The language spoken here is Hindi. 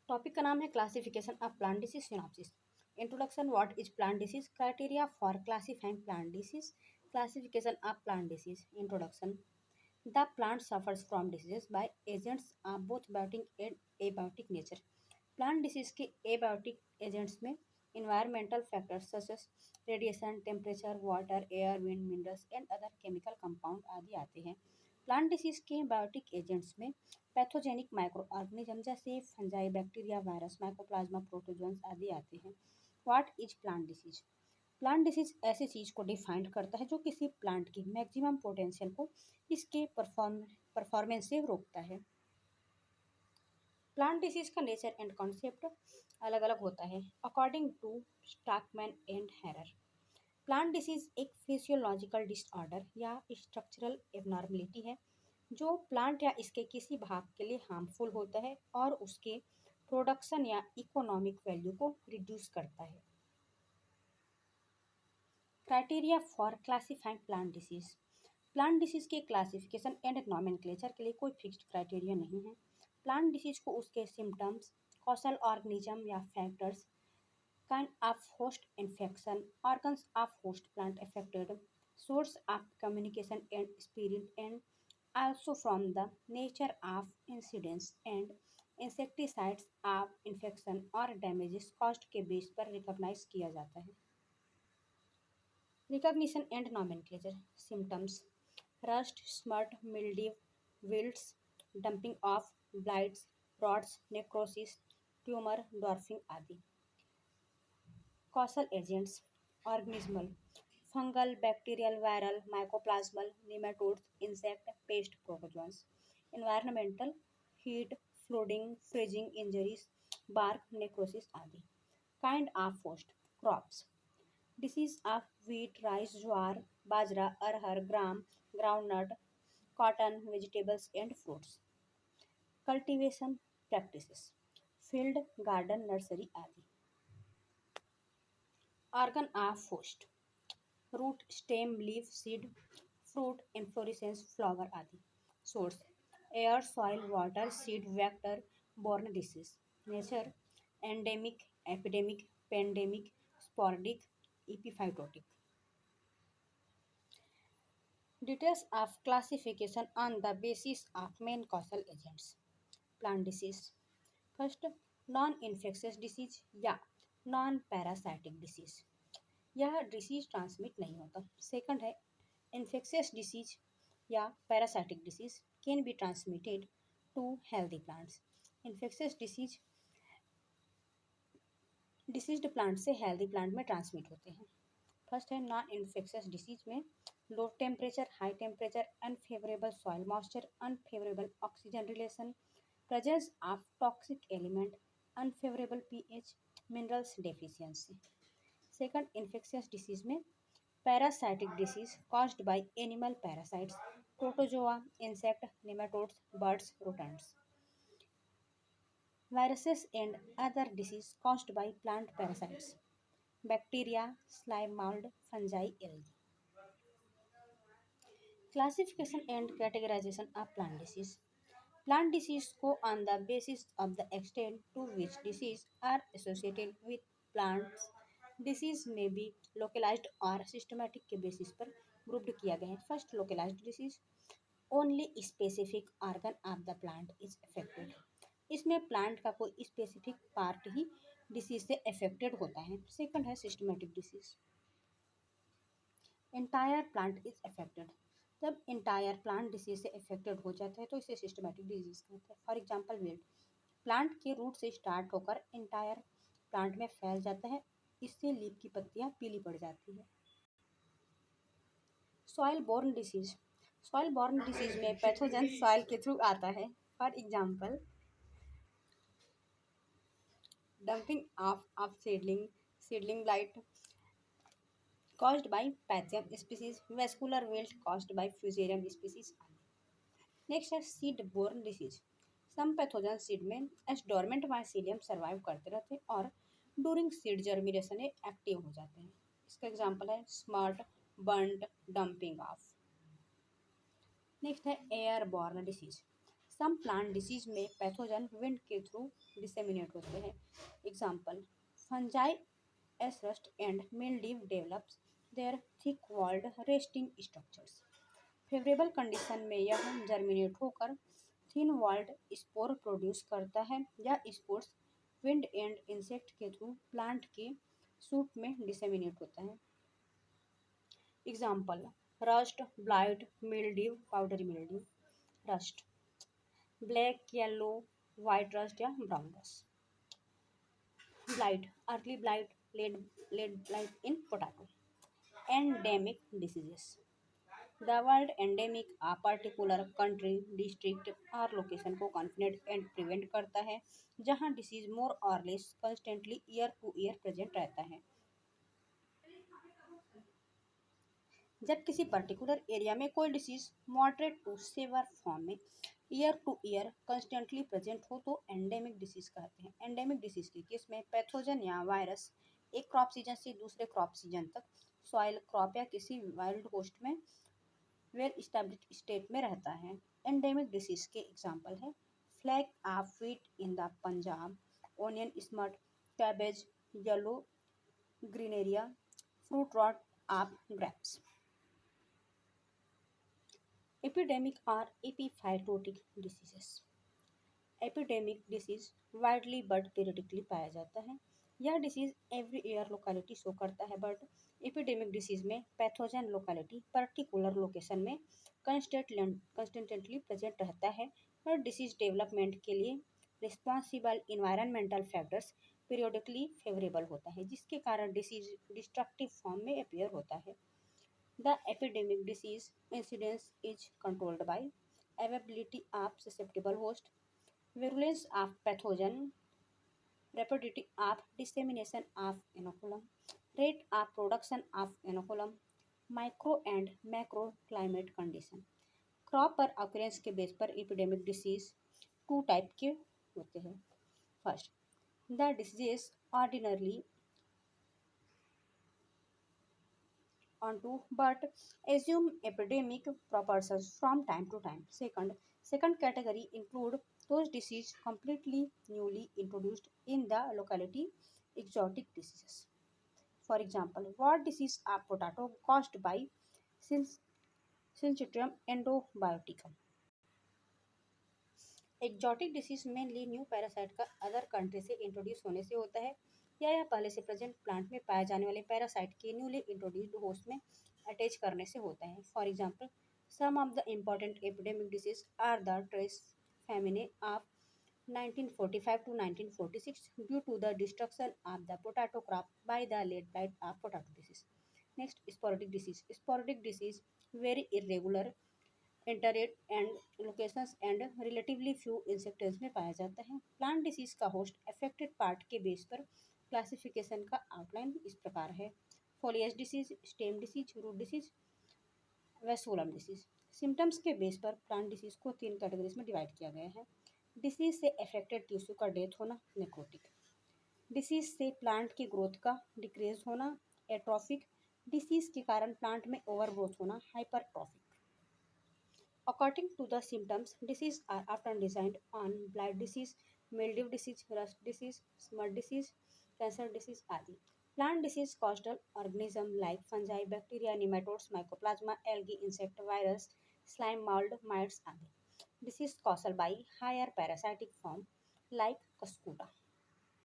टॉपिक का नाम है classification of plant disease synopsis. Introduction, what is plant disease, criteria for classifying plant disease, classification of plant disease. Introduction, the plant suffers from diseases by agents of both biotic and abiotic nature. Plant disease के एबायोटिक एजेंट्स में environmental factors such as radiation, temperature, water, air, wind, minerals and other chemical compound आदि आते हैं। प्लांट डिसीज के बायोटिक एजेंट्स में पैथोजेनिक माइक्रो ऑर्गेनिज्म जैसे fungi, bacteria, virus, mycoplasma, protozoans आदि आते हैं। What is plant disease? Plant disease ऐसी चीज को डिफाइंड करता है जो किसी प्लांट की मैक्सिमम पोटेंशियल को इसके परफॉर्मेंस से रोकता है। प्लांट डिसीज का नेचर एंड कॉन्सेप्ट अलग अलग होता है according to Stakman and Harrar. Plant disease एक फिजियोलॉजिकल डिसऑर्डर या स्ट्रक्चरल एबनॉर्मलिटी है जो प्लांट या इसके किसी भाग के लिए हार्मफुल होता है और उसके प्रोडक्शन या इकोनॉमिक वैल्यू को रिड्यूस करता है। Criteria for classifying plant disease. Plant disease के क्लासिफिकेशन एंड नॉमेनक्लेचर के लिए कोई फिक्स्ड क्राइटेरिया नहीं है। प्लांट डिसीज को उसके सिम्टम्स, कॉसल ऑर्गेनिज्म या factors, kind of host infection, organs of host plant affected, source of communication and spirit, and also from the nature of incidents and insecticides of infection और damages caused के बेस पर रिकॉग्नाइज किया जाता है। Recognition and nomenclature. Symptoms, rust, smut, mildew, wilts, damping off blights, rots, necrosis, tumour, dwarfing आदि। Causal agents, organismal, fungal, bacterial, viral, mycoplasmal, nematodes, insect, pest, protozoans. Environmental, heat, flooding, freezing, injuries, bark, necrosis आदि। Kind of host, crops, disease of wheat, rice, jowar, bajra, arhar, gram, groundnut, cotton, vegetables and fruits. Cultivation practices, field, garden, nursery आदि। Organ of host, root, stem, leaf, seed, fruit, inflorescence, flower आदि। Source, air, soil, water, seed, vector, borne disease. Nature, endemic, epidemic, pandemic, sporadic, epiphytotic. Details of classification on the basis of main causal agents. Plant disease. First, non infectious disease या नॉन पैरासाइटिक डिसीज, यह डिसीज ट्रांसमिट नहीं होता। सेकंड है इन्फेक्शियस डिसीज या parasitic disease can be transmitted to healthy plants. Infectious diseased plant से हेल्दी प्लांट में ट्रांसमिट होते हैं। फर्स्ट है नॉन इन्फेक्शियस डिसीज में low temperature, high temperature, unfavourable soil moisture, unfavourable oxygen relation, presence of toxic element, unfavourable pH, minerals deficiency. Second infectious disease में parasitic disease caused by animal parasites, protozoa, insect, nematodes, birds, rodents. Viruses and other disease caused by plant parasites, bacteria, slime mold, fungi, algae. Classification and categorization of plant disease. Plant disease go on the basis of the extent to which disease are associated with plants. Disease में भी लोकलाइज्ड और सिस्टमेटिक के बेसिस पर ग्रुप्ड किया गया है। First, localized disease, only specific organ of the plant is affected, इसमें प्लांट का कोई स्पेसिफिक पार्ट ही डिसीज से अफेक्टेड होता है। सेकंड है systematic disease, entire plant is affected, जब इंटायर प्लांट डिसीज से अफेक्टेड हो जाता है तो इसे सिस्टमेटिक डिजीज कहते हैं। फॉर एग्जांपल विल्ट, प्लांट के रूट से स्टार्ट होकर इंटायर प्लांट में फैल जाता है, इससे लीफ की पत्तियां पीली पड़ जाती है। Soil borne disease, soil borne disease में पैथोजन सॉइल के थ्रू आता है। For example damping off seedling blight caused by Pythium species, vascular wilt caused by Fusarium species आदि। नेक्स्ट है seed borne disease, some pathogen seed में एज डोरमेंट माइसीलियम सर्वाइव करते रहते हैं और ड्यूरिंग सीड जर्मिनेशन ये एक्टिव हो जाते हैं। इसका एग्जांपल है smut, bunt, damping off. Next है air borne disease, some plant disease में पैथोजन विंड के थ्रू डिसेमिनेट होते हैं। Example, fungi as rust and mildew develops their thick walled resting structures. Favourable condition में यह जर्मिनेट होकर थिन वॉल्ड स्पोर प्रोड्यूस करता है या स्पोर्स विंड एंड इंसेक्ट के थ्रू प्लांट के सूट में डिसेमिनेट होता है। Example, rust, blight, mildew, powdery mildew. Rust, black, yellow, white rust या brown rust. Blight, early blight, late blight in potato. Endemic diseases, the word endemic a particular country, district और लोकेशन को कॉन्फिनेट एंड प्रिवेंट करता है जहां डिसीज मोर और less constantly year to year present रहता है। जब किसी पर्टिकुलर एरिया में कोई disease moderate to severe form में year to year constantly present हो तो एंडेमिक डिसीज कहते हैं। एंडेमिक डिसीज के केस में पैथोजन या वायरस एक क्रॉप सीजन से दूसरे क्रॉप सीजन तक सॉइल, क्रॉप या किसी वाइल्ड होस्ट में वेल इस्टेब्लिश्ड स्टेट में रहता है। एंडेमिक डिसीज के एग्जाम्पल है flag of wheat in the Punjab, onion smut, cabbage, yellow ग्रीनेरिया, fruit rot of grapes. Epidemic और epiphytotic diseases. Epidemic disease widely but periodically पाया जाता है। यह डिसीज एवरी ईयर लोकेलिटी शो करता है बट एपिडेमिक डिसीज में पैथोजन लोकेलिटी पर्टिकुलर लोकेशन में कंस्टेंटली प्रेजेंट रहता है और डिसीज डेवलपमेंट के लिए responsible environmental factors periodically favourable होता है जिसके कारण डिसीज डिस्ट्रक्टिव फॉर्म में अपीयर होता है। The epidemic disease incidence is controlled by availability of susceptible host, virulence of pathogen, rapidity of dissemination of inoculum, rate of production of inoculum, micro and macro climate condition। Crop पर ऑकरेंस के बेस पर एपिडेमिक डिसीज टू टाइप के होते हैं। First, the diseases ordinarily onto but assume epidemic proportions from time to time. Second category include those disease completely newly introduced in the locality, exotic diseases. For example, what disease are potato caused by Syncytium endobioticum? Exotic disease mainly new parasite का अदर कंट्री से इंट्रोड्यूस होने से होता है या यह पहले से प्रेजेंट प्लांट में पाए जाने वाले पैरासाइट के न्यूली इंट्रोड्यूस्ड होस्ट में अटैच करने से होता है। For example, some of the important epidemic disease are the ट्रेस famine of 1945 to 1946 due to the destruction of the potato crop by the late blight of potato disease. Next, sporadic disease. Sporadic disease very irregular intervals and locations and relatively few instances में पाया जाता है। प्लांट डिसीज का होस्ट अफेक्टेड पार्ट के बेस पर क्लासिफिकेशन का आउटलाइन इस प्रकार है। Foliage disease, stem disease, root disease, वेसोलम डिसीज। सिम्टम्स के बेस पर प्लांट डिसीज को तीन कैटेगरीज में डिवाइड किया गया है। डिसीज से अफेक्टेड टिश्यू का डेथ होना, नेक्रोटिक। डिसीज से प्लांट की ग्रोथ का डिक्रीज होना, एट्रोफिक। डिसीज के कारण प्लांट में ओवर ग्रोथ होना, hypertrophic. According to the symptoms, disease are often designed on blight disease, mildew disease, rust disease, smut disease, cancer disease आदि। Plant disease caused organism like fungi, bacteria, nematodes, mycoplasma, algae, insect, virus, slime, mold, mites आदि। Disease caused by higher parasitic form like Cuscuta।